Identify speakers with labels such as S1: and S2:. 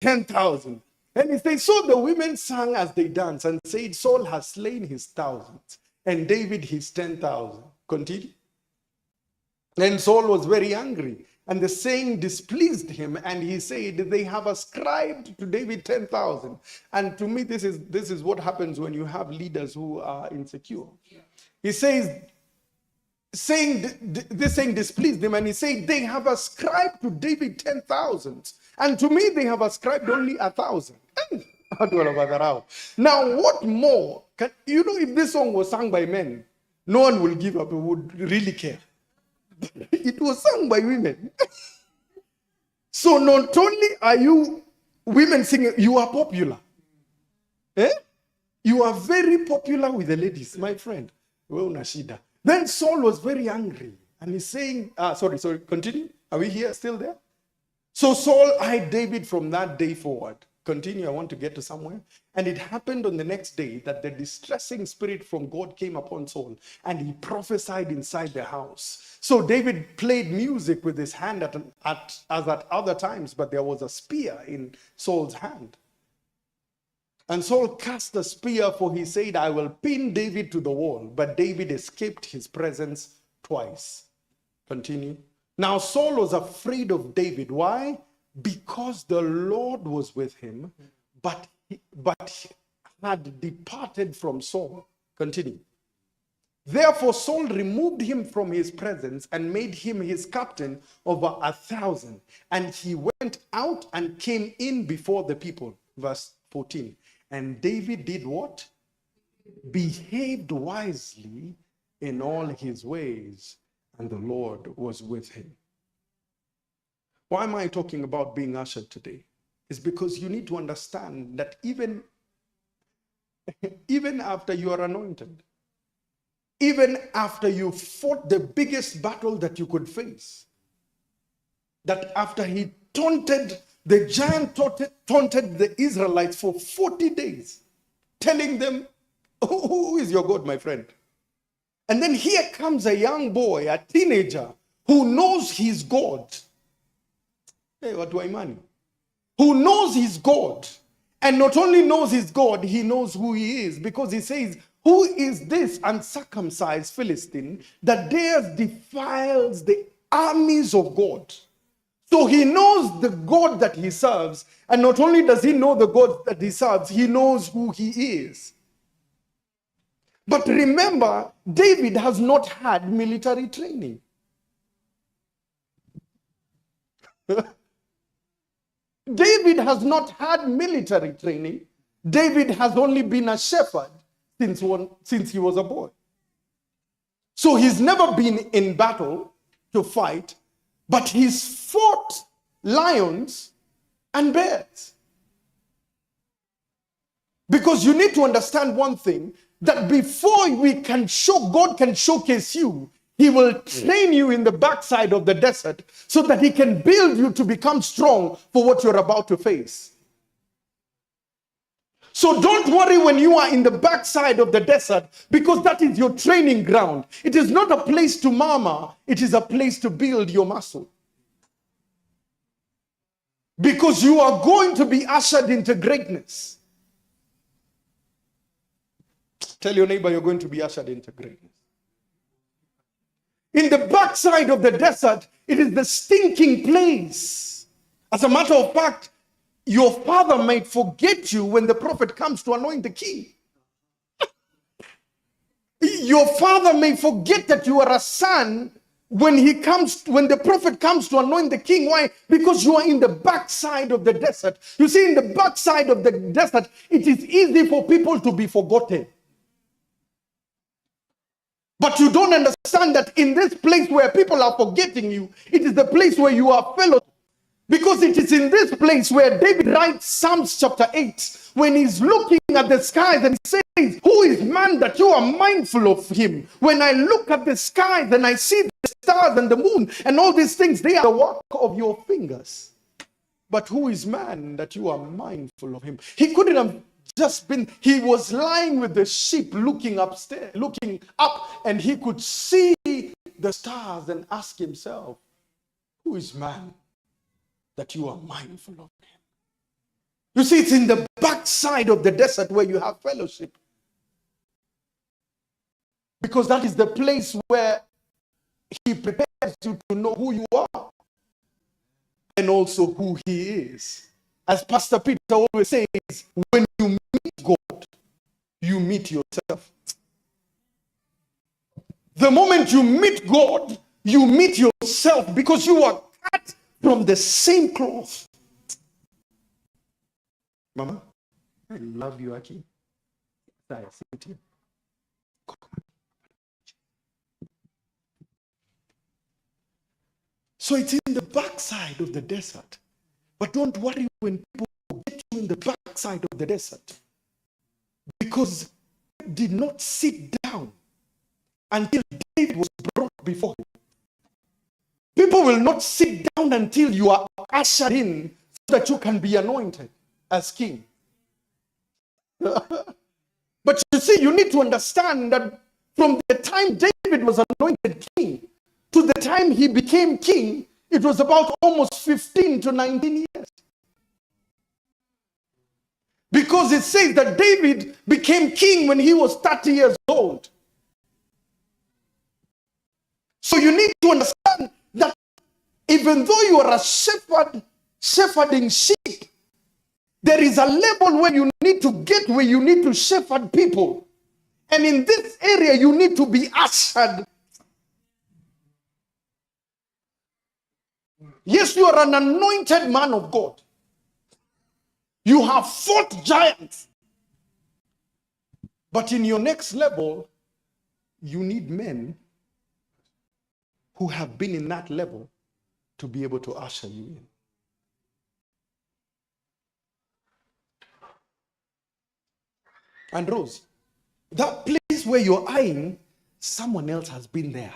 S1: 10,000. And he says, so the women sang as they danced and said, Saul has slain his thousands and David his 10,000. Continue. And Saul was very angry, and the saying displeased him, and he said, they have ascribed to David 10,000. And to me, this is what happens when you have leaders who are insecure. He says, this saying displeased him, and he said, they have ascribed to David 10,000, and to me they have ascribed only 1,000. Now, what more? If this song was sung by men, no one will give up, would really care. It was sung by women. So not only are you women singing, you are popular. You are very popular with the ladies, my friend. Then Saul was very angry, and he's saying, sorry, continue. Are we here still there? So Saul eyed David from that day forward. Continue, I want to get to somewhere. And it happened on the next day that the distressing spirit from God came upon Saul, and he prophesied inside the house. So David played music with his hand as at other times, but there was a spear in Saul's hand. And Saul cast the spear, for he said, I will pin David to the wall. But David escaped his presence twice. Continue. Now Saul was afraid of David. Why? Because the Lord was with him, but he had departed from Saul. Continue. Therefore Saul removed him from his presence and made him his captain over 1,000. And he went out and came in before the people. Verse 14. And David did what? Behaved wisely in all his ways, and the Lord was with him. Why am I talking about being ushered today? It's because you need to understand that even after you are anointed, even after you fought the biggest battle that you could face, that after he taunted, the giant taunted the Israelites for 40 days, telling them, who is your God, my friend? And then here comes a young boy, a teenager, who knows his God. Hey, what do I mean? Who knows his God. And not only knows his God, he knows who he is. Because he says, who is this uncircumcised Philistine that dares defiles the armies of God? So he knows the God that he serves. And not only does he know the God that he serves, he knows who he is. But remember, David has not had military training. David has not had military training. David has only been a shepherd since he was a boy. So he's never been in battle to fight, but he's fought lions and bears. Because you need to understand one thing, that before God can showcase you, he will train you in the backside of the desert so that he can build you to become strong for what you're about to face. So don't worry when you are in the backside of the desert, because that is your training ground. It is not a place to murmur, it is a place to build your muscle. Because you are going to be ushered into greatness. Tell your neighbor you're going to be ushered into greatness. In the backside of the desert, it is the stinking place. As a matter of fact, your father might forget you when the prophet comes to anoint the king. Your father may forget that you are a son when the prophet comes to anoint the king. Why? Because you are in the backside of the desert. You see, in the backside of the desert, it is easy for people to be forgotten. But you don't understand that in this place where people are forgetting you, it is the place where you are fellowship. Because it is in this place where David writes Psalms chapter 8, when he's looking at the skies and says, who is man that you are mindful of him? When I look at the skies and I see the stars and the moon and all these things, they are the work of your fingers. But who is man that you are mindful of him? He couldn't have he was lying with the sheep looking up, and he could see the stars and ask himself, who is man that you are mindful of him? You see, it's in the backside of the desert where you have fellowship. Because that is the place where he prepares you to know who you are and also who he is. As Pastor Peter always says, when you meet God, you meet yourself. The moment you meet God, you meet yourself, because you are cut from the same cloth. Mama, I love you, Aki. Sit here. So it's in the backside of the desert. But don't worry when people get you in the backside of the desert, because they did not sit down until David was brought before him. People will not sit down until you are ushered in so that you can be anointed as king. But you see, you need to understand that from the time David was anointed king to the time he became king, it was about almost 15 to 19 years. Because it says that David became king when he was 30 years old. So you need to understand that even though you are a shepherd, shepherding sheep, there is a level where you need to get, where you need to shepherd people. And in this area, you need to be ushered. Yes, you are an anointed man of God. You have fought giants. But in your next level, you need men who have been in that level to be able to usher you in. And Rose, that place where you're eyeing, someone else has been there.